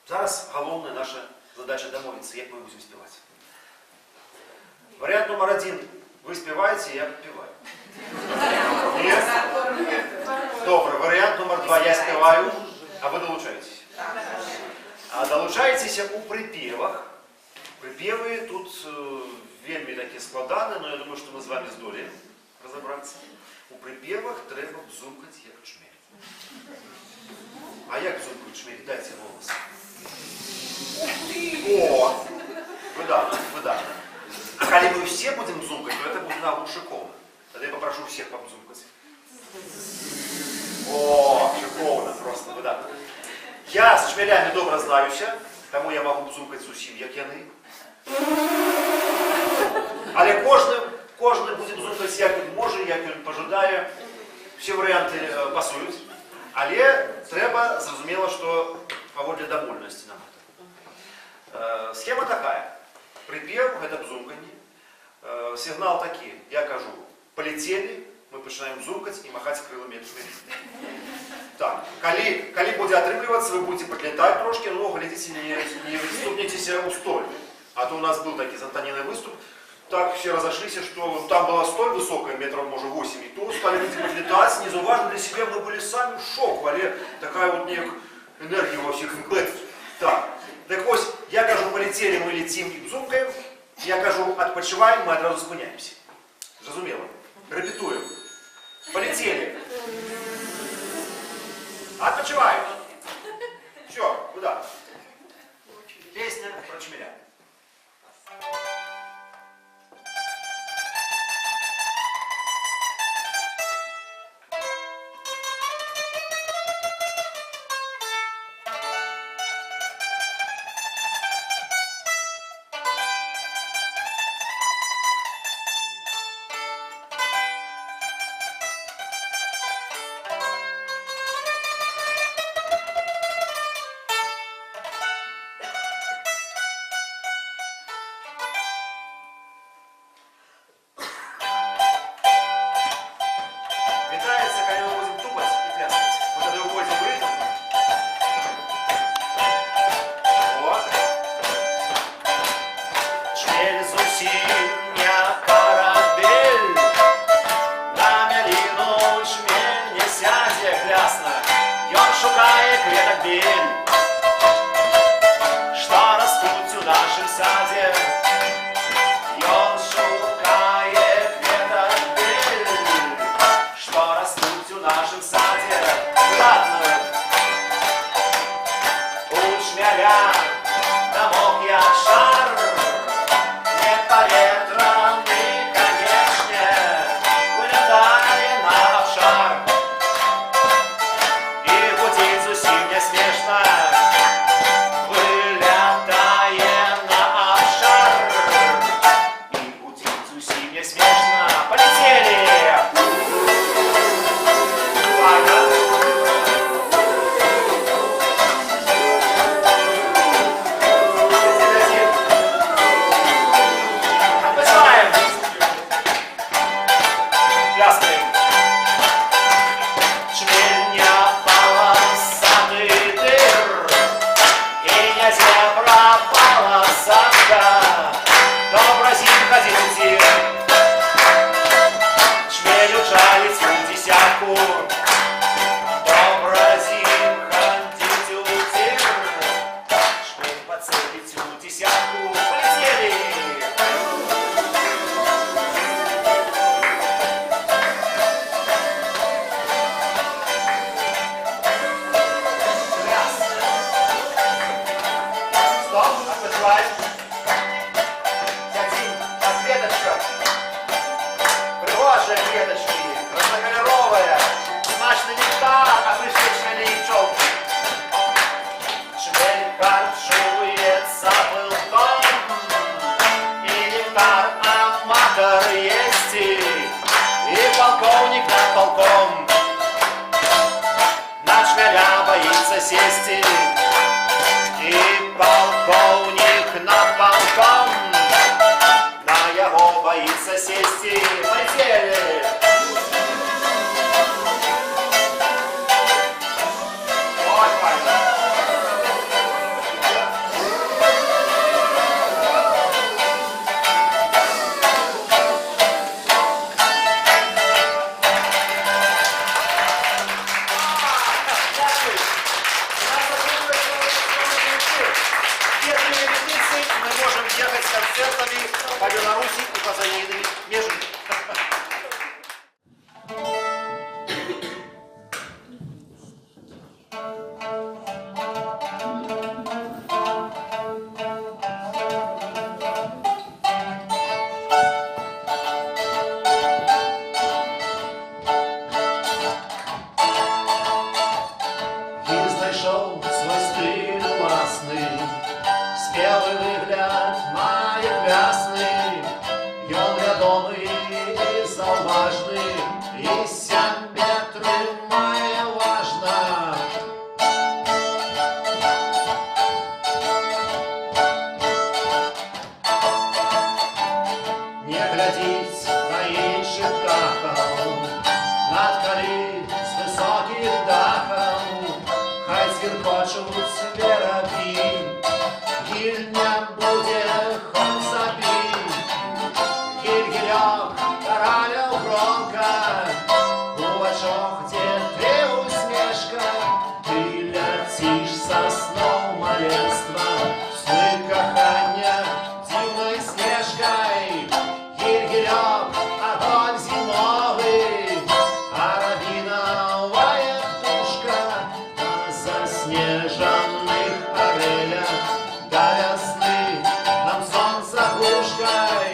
Зараз головна наша задача домовитися, як ми будемо співати. Варіант номер 1. Ви співаєте, я підпіваю. Ні? Добре. Варіант номер 2. Я співаю, а ви долучаєтесь. А долучаєтеся у припівах. Припевы тут вельми такі складані, але я думаю, що ми з вами здоліємо розібратися. У припевах треба бзумкати як шмель. А як бзумкають шмель? Дайте голос. О! Видатно, видатно. А коли ми всі будемо бзумкати, то це буде на шиковно. Тоді я попрошу всіх побзумкати. О, шиковно, просто видатно. Я з шмелями добре знаюся, тому я можу бзумкати з усім, як яни. Але кожен буде бзумкати, як він може, як він пожадає. Всі варіанти пасують. Але треба, зрозуміло, що паводле дамольності нам це. Схема така. Припев – це бзумкання. Сигнал такий. Я кажу, полетели, ми починаємо бзумкати і махати крилами як шмелі. Так, коли буде отрывливаться, вы будете подлетать трошки, но глядите, не стукнетесь у столь. А то у нас был такой с Антониной выступ, так все разошлись, что там была столь высокая, метров, может, 8, и то стали люди подлетать, снизу важно для себя, мы были сами в шоку, але такая вот энергия во всех инклетах. Так ось, я кажу, полетели, мы летим и бзумкаем, я кажу, отпочиваем, мы одразу спиняемся. Зрозумело? Репетуем. Полетели. Отпочиваем. Все, куда? Песня про шмеля. Домок як шар, не поветраний, гектар аматор есть, и полковник над полком на шмеля боится сесть, и полковник над полком на его боится сесть. Полетели! Ой, правильно. Мы можем ехать с концертами по Беларуси и по Заейной межам. І знайшов свой стиль власний, спелый выгляд мае плясный, ён вядомы і заўважны, і сябе трымае важна. Не глядзіць на іншых птахаў, надкалі з высокіх дахаў, хай звіркочуць берагі, гіль не будзе хоть забій. Гіль-гілёк караляў громка, у вачах, дзе ты усмешка, ты ляціш са сноў маленства, сны кахання дзіўнай снежкай. Гіль-гілёк, агонь зімовы, арабінавая птушка на заснежаных арэлях, да вясны нам сонца глушкай.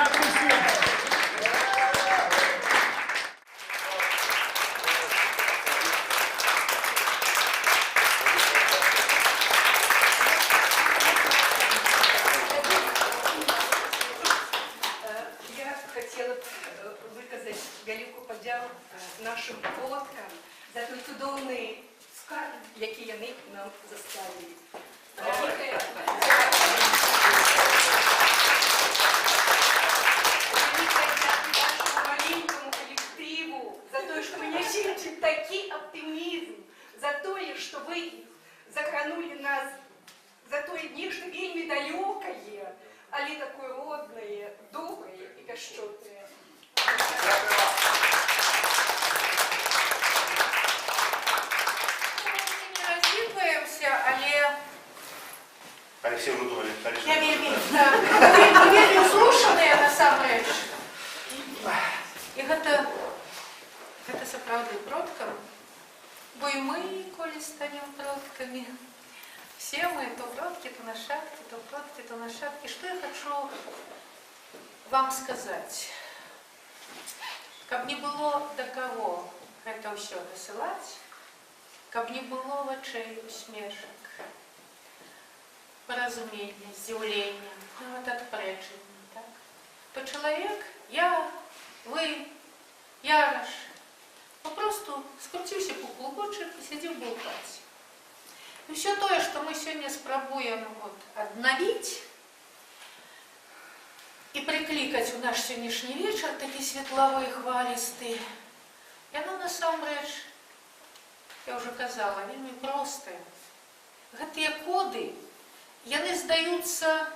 Дякую всім. Я хотела б выказать велику подяку нашим полкам за той цудоўны скарб, які яны нам заставили. Нашему маленькому коллективу за то, что вы несете такой оптимизм, за то, что вы закранули нас, за то нечто вельми далекое, але такое родное, доброе и пяшчотное. Не рассчитываемся, але Алексей уже думали. я вельмі слушаныя насамрэч. І гэта сапраўды продкам, бо і мы, коли станем продкамі, все мы то продки, то нашатки, то продки, то нашатки. Что я хочу вам сказать? Каб не было до кого это ўсё высылаць, каб не было вачэй усмешак, поразумения, здзіўлення, нават адпрэчання, так? То человек, я, вы, Яраш, попросту скруціўся у клубочак і сядзіў бы ў хаце. І ўсё тое, што мы сёння спрабуем аднавіць і прыклікаць у наш сённяшні вечар, такі светлавы, хвалісты, яно насамрэч, я ўжо казала, вельмі простае. Гэтыя коды, яны здаюцца,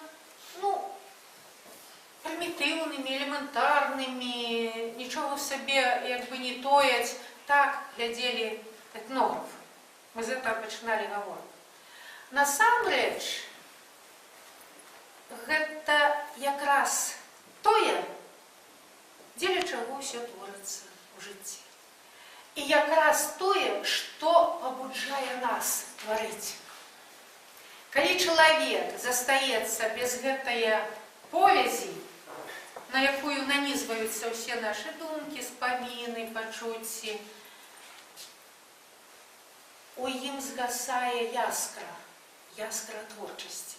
прымітыўнымі, элементарнымі, нічого в сабе як бы не тояць. Так глядзелі этнографы. Мы з этого пачыналі гаворку. Насамрэч, гэта якраз тое, дзеля чаго ўсё творыцца ў жыцці. І якраз тое, што пабуджае нас тварыць. Калі чалавек застаецца без гэтае повязі, на якую нанізваюцца ўсе нашы думкі, спаміны, пачуцці, у ім згасае яскра творчасці.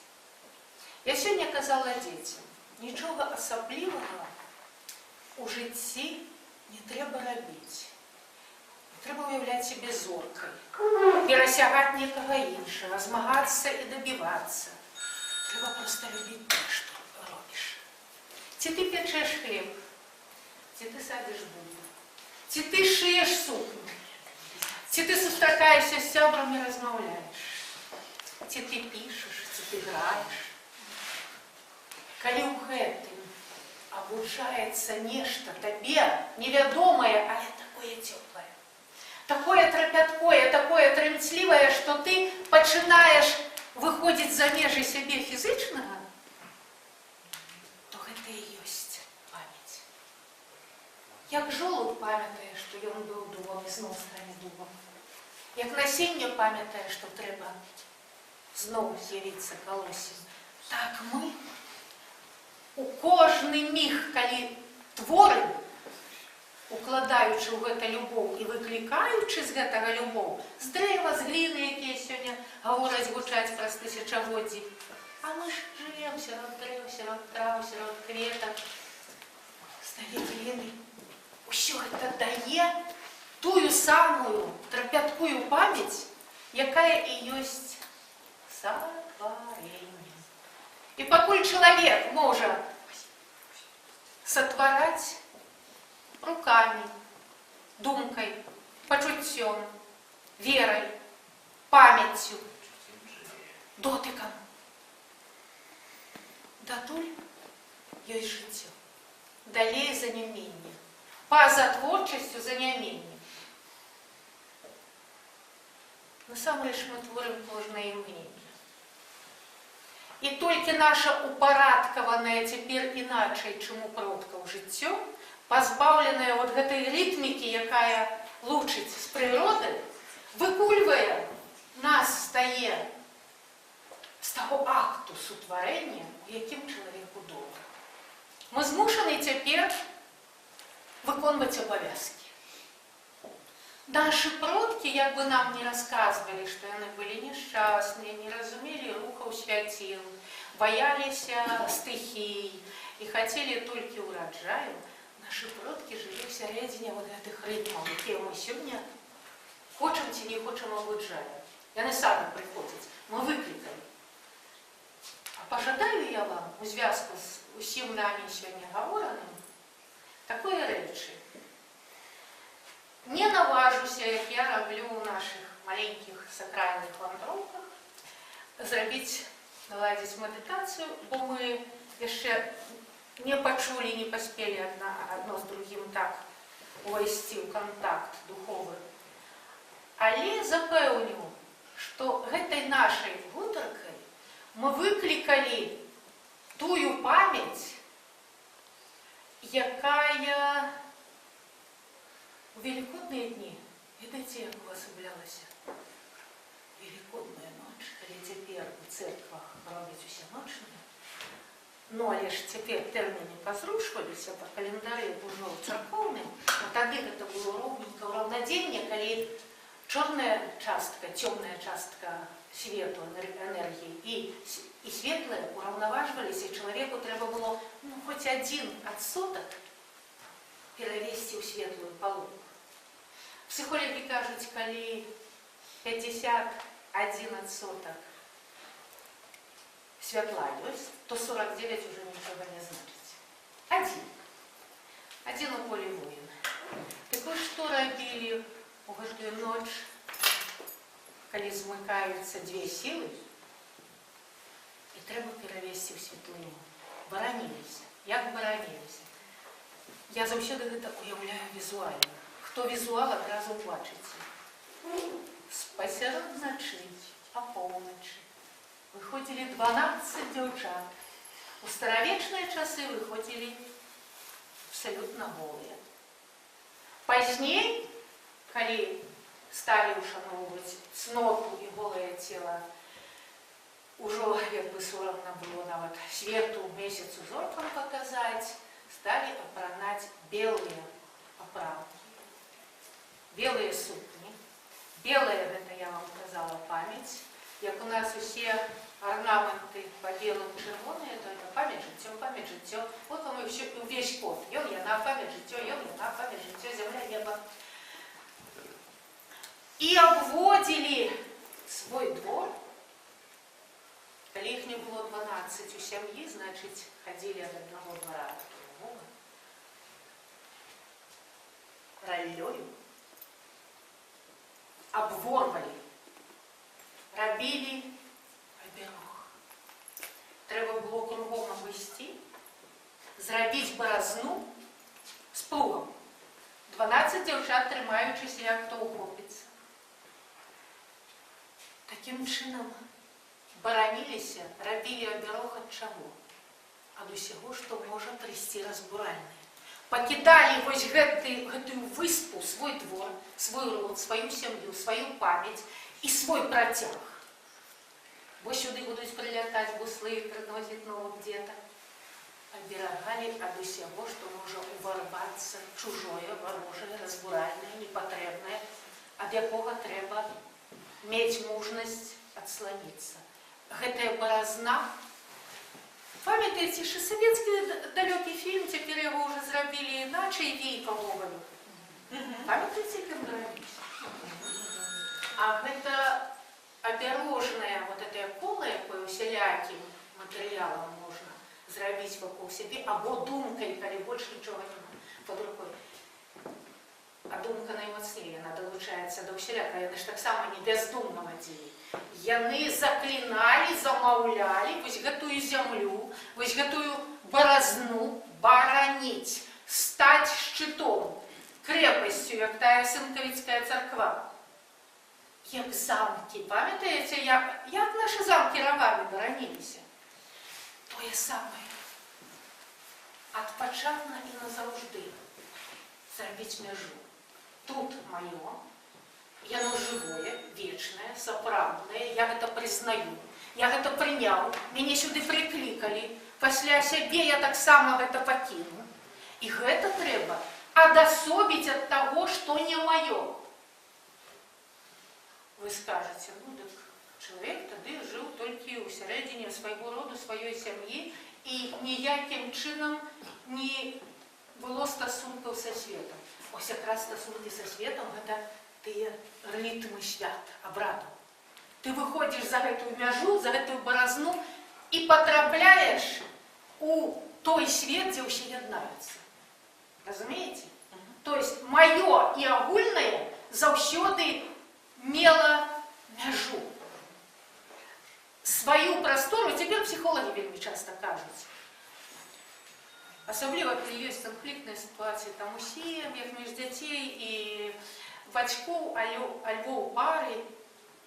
Я сёння казала дзецям, нічога асаблівага у жыцці не трэба рабіць. Трэба уяўляць сябе зоркай, перасягаць некага іншага, змагацца і дабівацца. Трэба проста любіць тое, што робіш. Ці ты пячэш хлеб, ці ты садзіш бульбу, ці ты шыеш сукню, ці ты сустракаешся з сябрам і размаўляеш, ці ты пішаш, ці ты граеш. Калі ў гэтым абуджаецца нешта табе невядомае, але такое цёплае, такое трапяткое, такое трымцлівае, што ты пачынаеш выходзіць за межы сябе фізычнага, то гэта і ёсць памяць. Як жолуд памятае, што ён быў дубам і зноў стане дубам. Як насенне памятае, што трэба зноў з'явіцца калоссем. Так мы у кожны міг, калі творым, укладаючы ў гэта любоў і выклікаючы з гэтага любоў, з дрэва, з гліны, якія сёння гавораць, гучаць праз тысячагоддзі. А мы ж жывем сярод дрэў, сярод траў, сярод кветак, сталі гліны. Усё гэта дае тую самую трапяткую памяць, якая і ёсць сатварэнне. І пакуль чалавек можа сатвараць руками, думкой, пачуццём, верой, памяццю, дотыкам. Датуль ёсць жыццё. Далей занямення. Па-за творчасцю занямення. Насамрэч мы творым кожнае імгненне. І толькі наша упарадкаванае цяпер іначай, чым у продкаў жыццё, пазбаўленая от гэтай рытмікі, якая лучыць з прыроды, выкульвае нас стае з таго акту сутварэння, у якім чалавеку добра. Мы змушаны цяпер выконваць абавязкі. Наши продки, як бы нам не рассказывали, что они были несчастные, не разумели рухаў свяцил, боялися стихий и хотели только урожаю, наши продки жили в середине вот этих ритмов, которые мы сегодня хочем ці не хочем урожаю. Яны сами приходят, мы выкликали. А пожадаю я вам у звязку с усім нами сегодня говоренным такое речи. Не наважуся, як я роблю у наших маленьких сакральных вандроўках, зрабіць, наладзіць медитацию, бо мы яшчэ не пачулі, не паспелі одно з другим так увайсці ў контакт духовы. Але запэўню, што гэтай нашай гутаркай мы выклікалі тую памяць, якая в великодные дни, ведаеце, як у вас являлася великодная ноч, калі цяпер у церквах робяць усеночныя, ну але ж цяпер тэрміны пазрушваліся па календары ўжо царкоўным, а тады гэта было роўненька ў раўнадзенне, калі чорная частка, цёмная частка свету, энергии и светлая ураўнаважваліся, чалавеку трэба было хоць адзін адсотак перавесці ў светлую палубу. Психологи кажуць, калі 51 адсотак святла ёсць, то 49 уже нічога не значыць. Один у поле воина. Так вот, што рабілі у гэтую ноч, калі змыкаюцца две сілы, і трэба перавесці ў светлыню. Бараніліся. Як бараніліся? Я заўсёды гэта уяўляю візуальна. Хто візуал, адразу бачыце. Пасярод начы, апоўначы выходзілі 12 дзяўчат. У старавечныя часы выходзілі абсалютна голыя. Пазней, калі сталі ушаноўваць цноту і голае цела, ужо як бы сорамна было нават свету, месяцу, зоркам паказаць, стали апранаць белые апранки, белые сукні. Белая, гэта я вам казала, памяць. Як у нас усе орнаменты по белым чырвоныя, то это памяць жыццё. Вот вам і увесь код. Ён, яна, памяць жыццё, ён, яна, памяць жыццё, зямля, неба. І абводзілі свой двор. Калі іх не было 12 у сям'і, значыць, хадзілі ад аднаго двара да другога. Раллёю абворвалі, рабілі абярог. Трэба было кругом абысці, зрабіць баразну з плугам. 12 дзяўчат, трымаючыся, як хто ухопіцца. Такім чынам бараніліся, рабілі абярог ад чаго? Ад усяго, што можа прыйсці разбуральнае. Пакідалі вось гэтую выспу, свой двор, свой род, сваю сям'ю, сваю памяць і свой працяг. Бо сюды будуць прылятаць буслы, прыносіць новых дзетак. Аберагалі ад усяго, што можа уварвацца чужое, варожае, разбуральнае, непатрэбнае, ад якога трэба мець мужнасць адсланіцца. Гэтая баразна. Памятаеце, що советский далекий фильм, теперь его уже зрабілі иначе, «Вей по Гоголю». Памятаеце, як нравится? А гэта абярожная вот эта кола, якое усялякім матэрыялам можна зрабіць вакол сябе, або думкай, калі больш нічога няма под рукой. А думка наймацней, яна далучаецца да ўсяляка, яны ж таксама не бяздумна вадзілі. Яны заклинали, замаўлялі вось гэтую зямлю, вось гэтую баразну бараніць, стаць шчытом, крэпасцю, як тая Сынкавіцкая царква. Як замкі, памятаеце, як нашы замкі равамі бараніліся? Тое самае. Адпачатна і назаўжды зрабіць мяжу. Тут маё. Яно живое, вечное, сапраўднае, я гэта прызнаю. Я гэта прыняў, мяне сюды прыклікалі. Пасля сябе я таксама гэта пакіну. І гэта трэба адасобіць ад таго, што не маё. Вы скажаце, ну дык чалавек тады жыў толькі ў сярэдзіне свайго роду, сваёй сям'і і ніякім чынам не было стасункаў са светам. Ось якраз стасункі са светам гэта тыя рытмы свят, абрадаў. Ты выходзіш за гэтую мяжу, за гэтую баразну і патрапляеш у той свет, дзе ўсе яднаюцца. Разумееце? То есть маё і агульнае заўсёды мела мяжу. Сваю прастору, цяпер псіхолагі вельмі часта кажуць. Асабліва, калі ёсць канфліктныя сітуацыі там у сем'ях, між дзяцей і бацькоў альбо ў пары,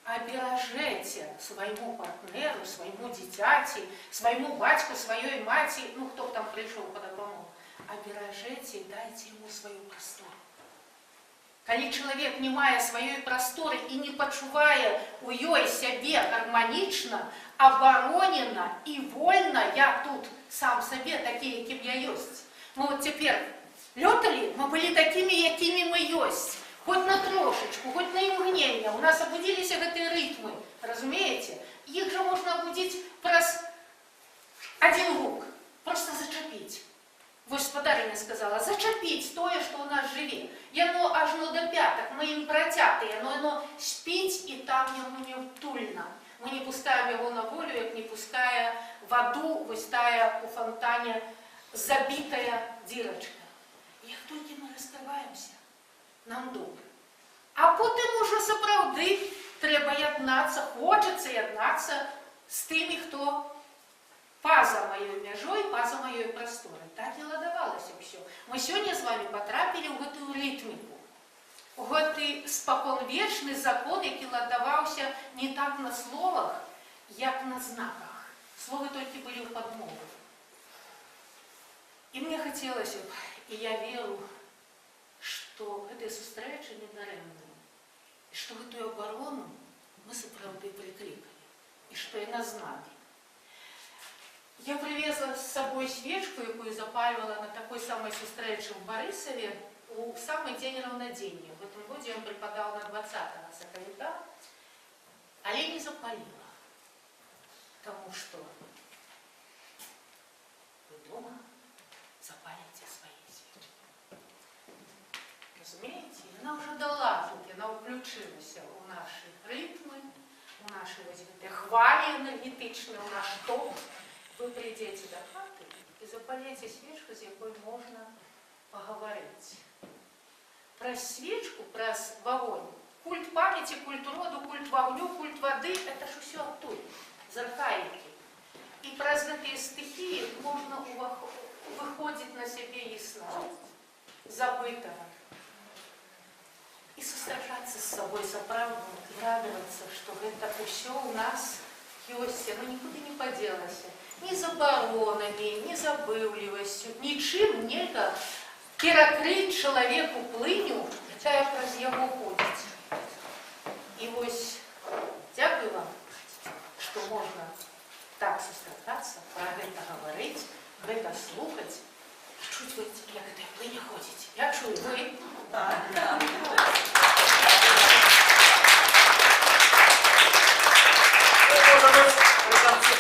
аберажэце свайму партнеру, свайму дзіцяці, свайму бацьку, сваёй маці, ну хто б там прыйшоў па дапамогу, аберажэце і дайце яму сваю прастору. Калі чалавек не мае сваёй прасторы і не пачувае у ёй сябе гарманічна, абаронена і вольна, я тут сам сабе такі, якім я ёсць. Мы вот цяпер лёталі, мы былі такімі, якімі мы ёсць. Хоть на трошечку, хоть на імгненне. У нас абудзіліся гэтыя рытмы, разумееце? Іх жа можна абудзіць праз адзін гук, проста зачапіць. Вось спадарыня сказала, зачапіць тое, што ў нас жыве. Яно ажно да пятак, мы ім працятыя, но яно спіць і там яму не утульна. Мы не пускаем яго на волю, як не пускае ваду, вось тая у фонтане забітая дзірачка. Як толькі мы раскрываемся, нам добра. А потым ужо сапраўды трэба яднацца, хочацца яднацца з тымі, хто па-за маёй мяжой, па-за маёй прасторай. Так і ладавалася ўсё. Мы сёння з вами патрапілі ў гэтую рытміку, у гэты спаконвечны закон, які ладаваўся не так на словах, як на знаках. Словы толькі былі ў падмову. І мне хацелася б, і я веру, што гэтыя сустрэчы не дарэмныя, і што гэтую абарону мы сапраўды прыклікалі, і што яна з нами. Я привезла з сабой свечку, якую запальвала на такой самой сустрэчы ў Барысаве у самы дзень раўнадзення. В этом годзе ён прыпадаў на 20 сакавіка, але не запаліла, таму што вы дома запаліце свае свечкі. Разумееце? Яна ўжо дала тут, яна ўключылася ў нашы рытмы, у нашы вось гэтыя хвалі энергетычныя, у наш ток. Вы придете до хаты и запалите свечку, з якой можна паговорить. Праз свечку, праз вогонь. Культ памяти, культ роду, культ вогню, культ воды – это ж усё оттуда, з архаікі. І праз гэтыя стихії можна выходзіць на сябе ясна, забытага. І сустракацца з сабой сапраўдным, і радавацца, што гэта ўсё ў нас ёсць, оно нікуды не падзелася. Ні забаронамі, ні забыўлівасцю, нічым нельга перакрыць чалавеку плыню, якая праз яго ходзіць. І вось, дзякую вам, што можна так сустракацца, пра гэта гаварыць, гэта слухаць. Чуць вы, як гэтая плыня ходзіць? Я чую, вы? Так.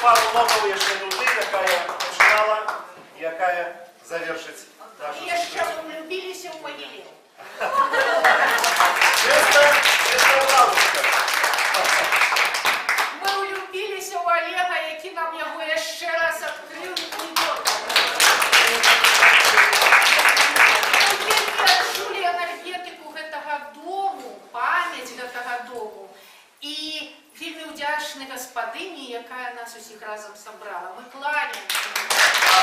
Пару нового яшчэ нужны, якая пачынала, якая завершыць нашу. І яшчэ влюбіліся ў магіле. Честная бабушка. Мы влюбіліся ў Олега, які нам яго яшчэ раз адкрыў і прыдоркаў. Мы вельмі адчулі энергетыку гэтага дому, памяць гэтага дому. І вельмі ўдзячны гаспадыні, якая нас усіх разам сабрала. Мы кланяемся.